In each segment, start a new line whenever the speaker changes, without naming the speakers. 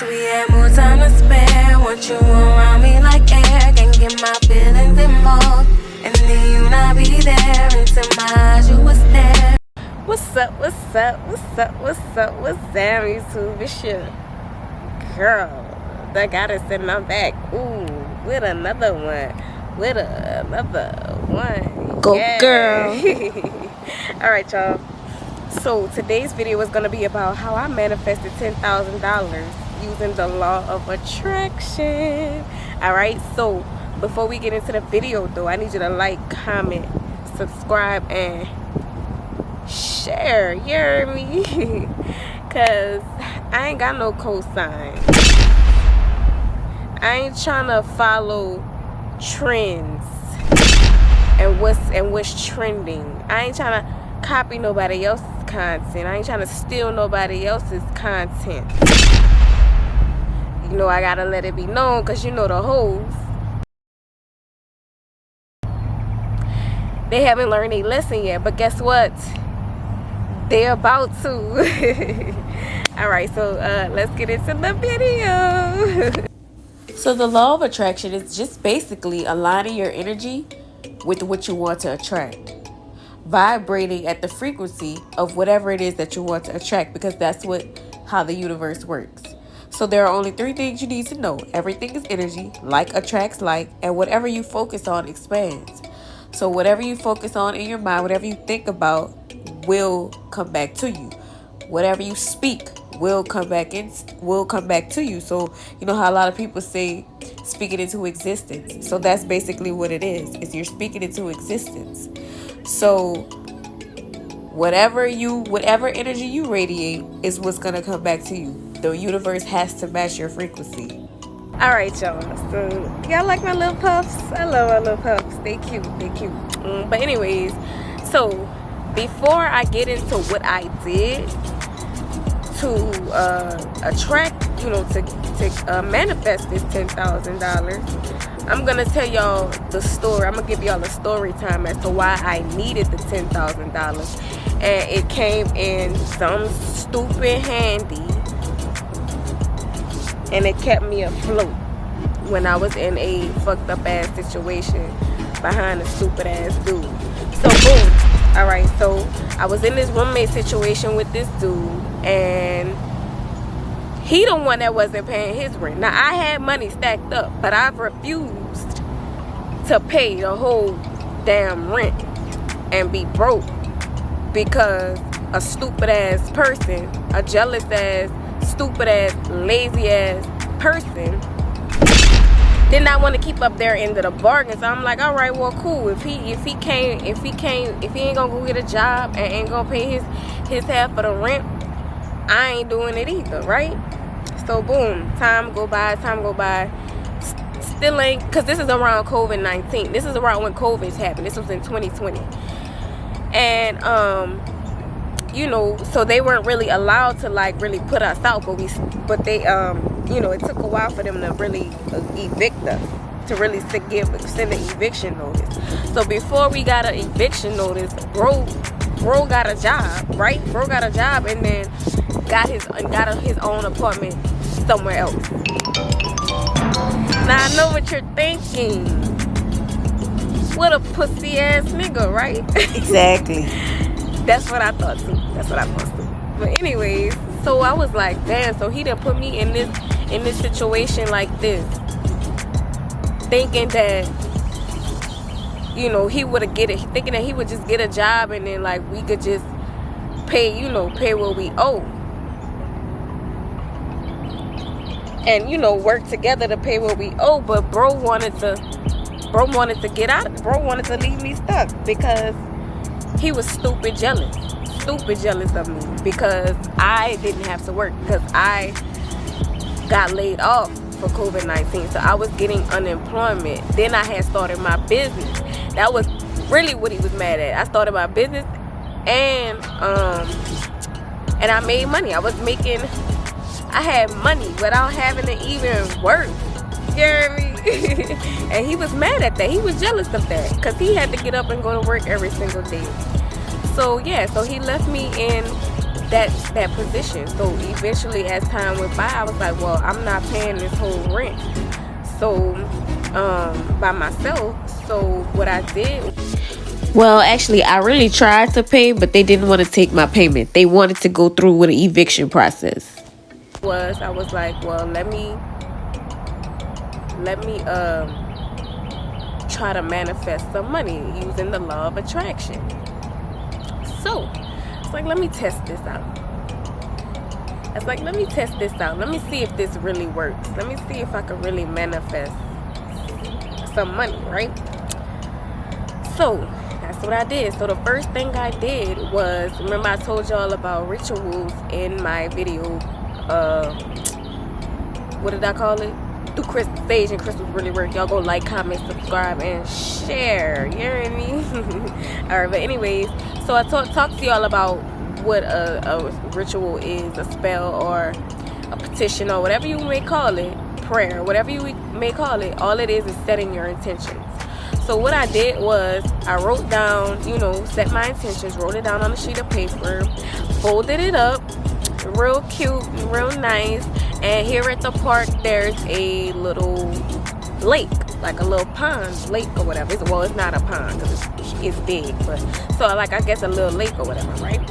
wish we had more time to spare. Want you around me like air. Can get my feelings involved, and then you not be there. Into my eyes you was there.
What's up, what's up, what's up, what's up, what's up, YouTube? It's your girl, the goddess in my back. Ooh, with another one.
Go,
yeah.
girl.
Alright, y'all. So today's video is going to be about how I manifested $10,000 using the law of attraction. Alright, so before we get into the video though, I need you to like, comment, subscribe, and share. You hear me? Cause I ain't got no cosign. I ain't trying to follow trends and what's trending. I ain't trying to copy nobody else's content. I ain't trying to steal nobody else's content. You know, I gotta let it be known, because you know the hoes, they haven't learned a lesson yet, but guess what, they're about to. Alright, so let's get into the video. So the law of attraction is just basically aligning your energy with what you want to attract, vibrating at the frequency of whatever it is that you want to attract, because that's how the universe works. So there are only 3 things you need to know. Everything is energy, like attracts like, and whatever you focus on expands. So whatever you focus on in your mind, whatever you think about, will come back to you. Whatever you speak will come back to you. So you know how a lot of people say speak it into existence. So that's basically what it is you're speaking into existence. So whatever energy you radiate is what's gonna come back to you. The universe has to match your frequency. Alright, y'all, so y'all like my little puffs? I love my little puffs. They cute. But anyways, so before I get into what I did to attract, to manifest this $10,000, I'm gonna tell y'all the story. I'm gonna give y'all a story time as to why I needed the $10,000, and it came in some stupid handy, and it kept me afloat when I was in a fucked up ass situation behind a stupid ass dude. So boom. Alright, so I was in this roommate situation with this dude, and he the one that wasn't paying his rent. Now I had money stacked up, but I've refused to pay the whole damn rent and be broke because a stupid ass person, a jealous ass, stupid ass, lazy ass person did not want to keep up their end of the bargain. So I'm like, all right, well, cool. If he ain't gonna go get a job and ain't gonna pay his half of the rent, I ain't doing it either, right? So boom, time go by. Still ain't, because this is around COVID-19. This is around when COVID's happened. This was in 2020, and so they weren't really allowed to really put us out, but they it took a while for them to really evict us, to really send an eviction notice. So before we got an eviction notice, bro got a job, right? Bro got a job, and then got his own apartment somewhere else. Now I know what you're thinking. What a pussy ass nigga, right?
Exactly.
That's what I thought too. But anyways, so I was like, damn, so he done put me in this situation like this, thinking that he would thinking that he would just get a job, and then we could just pay what we owe, and work together to pay what we owe. But bro wanted to get out. Bro wanted to leave me stuck because he was stupid jealous of me, because I didn't have to work, because I got laid off for COVID-19. So I was getting unemployment. Then I had started my business. That was really what he was mad at. I started my business, and I made money. I had money without having to even work. You hear me? And he was mad at that. He was jealous of that, because he had to get up and go to work every single day. So yeah, so he left me in that position. So eventually, as time went by, I was like, well, I'm not paying this whole rent, so by myself. So what I did, well, actually, I really tried to pay, but they didn't want to take my payment. They wanted to go through with an eviction process. I was like, well, let me try to manifest some money using the law of attraction. So it's like, let me test this out. It's like, let me test this out. Let me see if this really works. Let me see if I can really manifest some money, right? So that's what I did. So the first thing I did was, remember I told y'all about rituals in my video, what did I call it? Do Sage and Crystals Really Work. Y'all go like, comment, subscribe, and share. You hear me? Alright, but anyways, so I talked to y'all about what a ritual is, a spell or a petition or whatever you may call it, prayer, whatever you may call it. All it is setting your intentions. So what I did was I wrote down, set my intentions, wrote it down on a sheet of paper, folded it up, real cute, real nice. And here at the park, there's a little lake, like a little pond, lake or whatever. Well, it's not a pond because it's big, but so like I guess a little lake or whatever, right?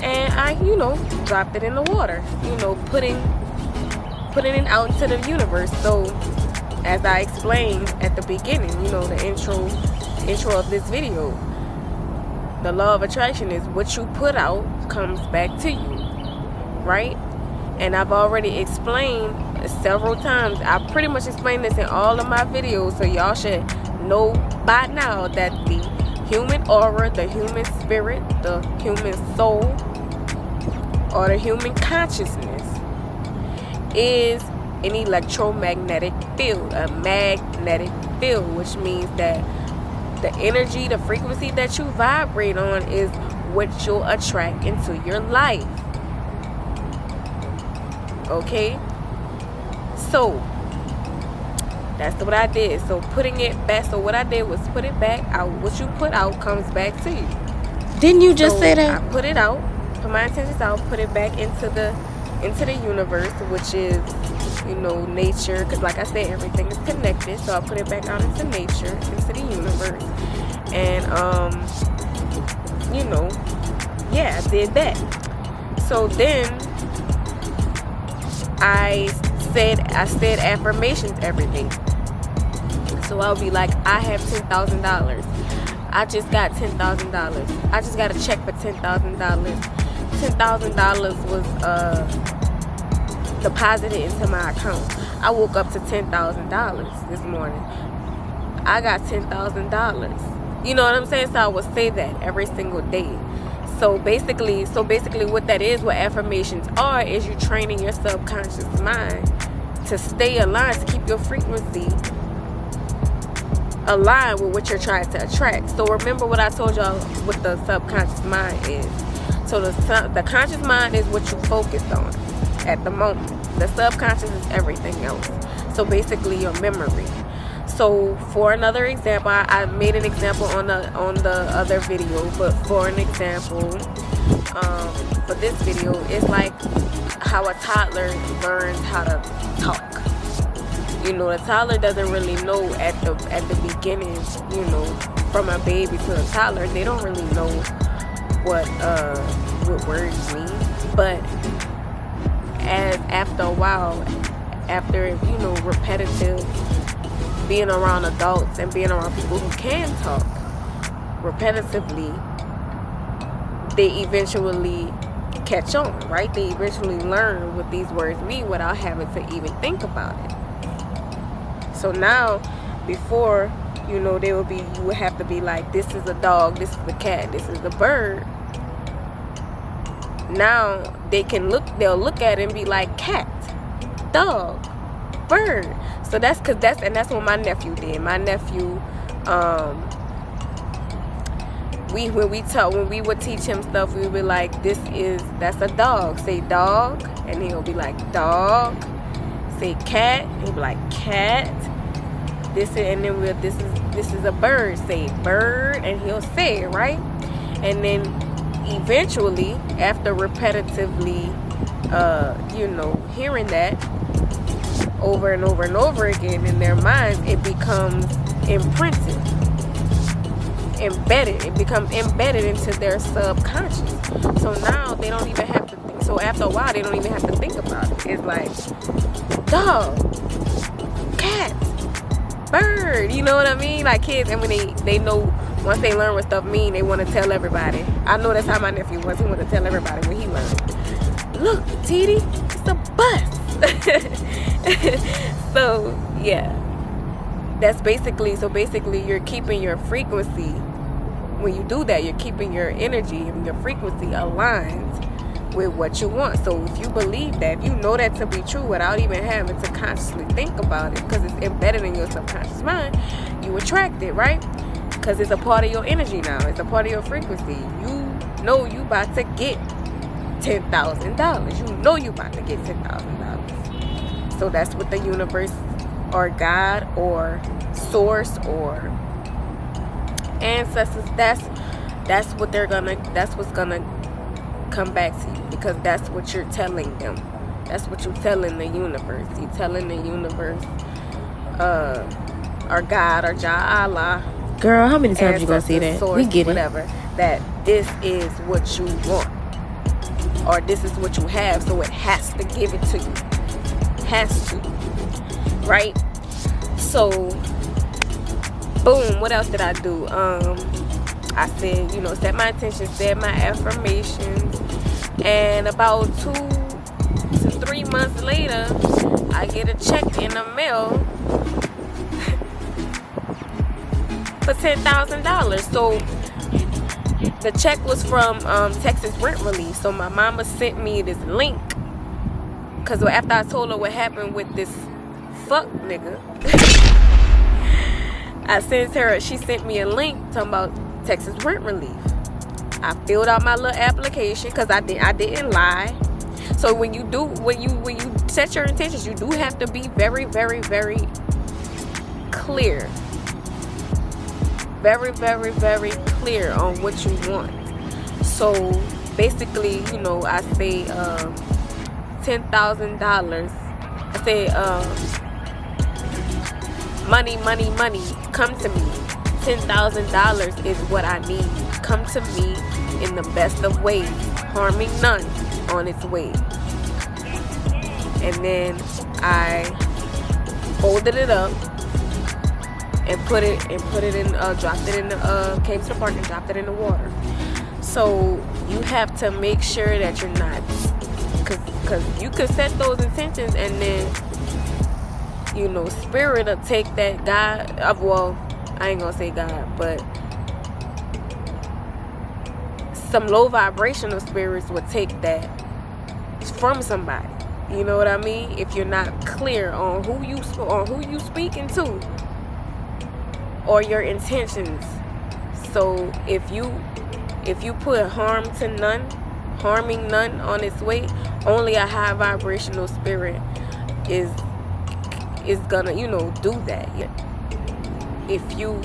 And I, dropped it in the water, putting it out into the universe. So as I explained at the beginning, the intro of this video, the law of attraction is what you put out comes back to you, right? And I've already explained several times. I pretty much explained this in all of my videos, so y'all should know by now that the human aura, the human spirit, the human soul, or the human consciousness is an electromagnetic field, a magnetic field, which means that the energy, the frequency that you vibrate on is what you'll attract into your life. Okay, so that's what I did. So putting it back, so what I did was put it back out. What you put out comes back to you. Didn't you just say that? I put it out, put my intentions out, put it back into the universe, which is, nature, because like I said, everything is connected. So I put it back out into nature, into the universe, and I did that. So then I said affirmations every day. So I'll be like, I have $10,000. I just got $10,000. I just got a check for $10,000. $10,000 was deposited into my account. I woke up to $10,000 this morning. I got $10,000. You know what I'm saying? So I would say that every single day. So basically what that is, what affirmations are, is you training your subconscious mind to stay aligned, to keep your frequency aligned with what you're trying to attract. So remember what I told y'all what the subconscious mind is. So the conscious mind is what you focus on at the moment. The subconscious is everything else. So basically your memory. So for another example, I made an example on the other video, but for an example, for this video, it's like how a toddler learns how to talk. The toddler doesn't really know at the beginning, from a baby to a toddler, they don't really know what words mean. But after a while, after repetitive being around adults and being around people who can talk repetitively, they eventually catch on, right? They eventually learn what these words mean without having to even think about it. So now, before, you would have to be like, this is a dog, this is a cat, this is a bird. Now they'll look at it and be like, cat, dog, bird. So that's what my nephew did. My nephew, when we would teach him stuff, we would be like, that's a dog. Say dog, and he'll be like, dog. Say cat, he'll be like, cat. This is a bird. Say bird, and he'll say it, right? And then eventually, after repetitively, hearing that over and over and over again in their minds, it becomes imprinted, embedded. It becomes embedded into their subconscious. So now they don't even have to think. So after a while, they don't even have to think about it. It's like dog, cat, bird. You know what I mean? Like kids, and when they know, once they learn what stuff mean, they want to tell everybody. I know that's how my nephew was. He wanted to tell everybody what he learned. Look, TD, it's a bus. So yeah, that's basically. So basically, you're keeping your frequency. When you do that, you're keeping your energy and your frequency aligned with what you want. So if you believe that, if you know that to be true without even having to consciously think about it, because it's embedded in your subconscious mind, you attract it, right? Because it's a part of your energy now. It's a part of your frequency. You know you about to get $10,000. You know you about to get $10,000. So that's what the universe or God or source or ancestors, that's what's gonna come back to you, because that's what you're telling them. That's what you're telling the universe. You're telling the universe, or God or Jah, Allah.
Girl, how many times you gonna see that?
Source,
We get
whatever,
it.
that this is what you want, or this is what you have, so it has to give it to you. Has to, right? So boom, what else did I do? I said, set my intentions, said my affirmations, and about 2 to 3 months later, I get a check in the mail for $10,000. So the check was from Texas Rent Relief. So my mama sent me this link, because after I told her what happened with this fuck nigga, she sent me a link talking about Texas Rent Relief. I filled out my little application, because I didn't lie. So when you set your intentions, you do have to be very, very, very clear. Very, very, very clear on what you want. So basically, I say $10,000. I say money, come to me. $10,000 is what I need. Come to me in the best of ways, harming none, on its way. And then I folded it up and put it in, dropped it in the, came to the park and dropped it in the water. So you have to make sure that you're not, because you could set those intentions and then, spirit will take that God, well, I ain't gonna say God, but some low vibrational spirits would take that from somebody. You know what I mean? If you're not clear on who you speaking to or your intentions. So if you put harming none on its way, only a high vibrational spirit is gonna do that. If you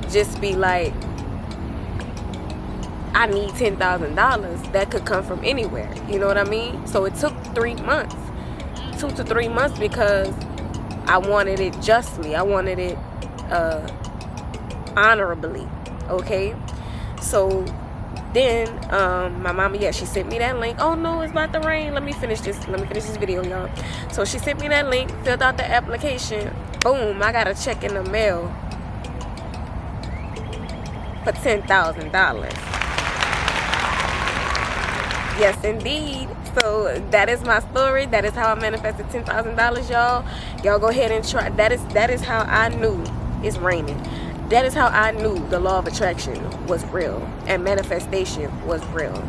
just be like, I need $10,000, that could come from anywhere. You know what I mean? So it took 3 months, 2 to 3 months, because I wanted it justly. I wanted it honorably. Okay? So then my mama, she sent me that link. Oh no, it's about to rain. Let me finish this video, y'all. So she sent me that link, filled out the application. Boom, I got a check in the mail for $10,000. Yes, indeed. So that is my story. That is how I manifested $10,000, y'all. Y'all go ahead and try. That is how I knew it's raining. That is how I knew the law of attraction was real and manifestation was real.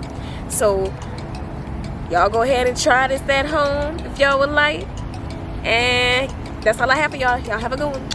So y'all go ahead and try this at home if y'all would like. And that's all I have for y'all. Y'all have a good one.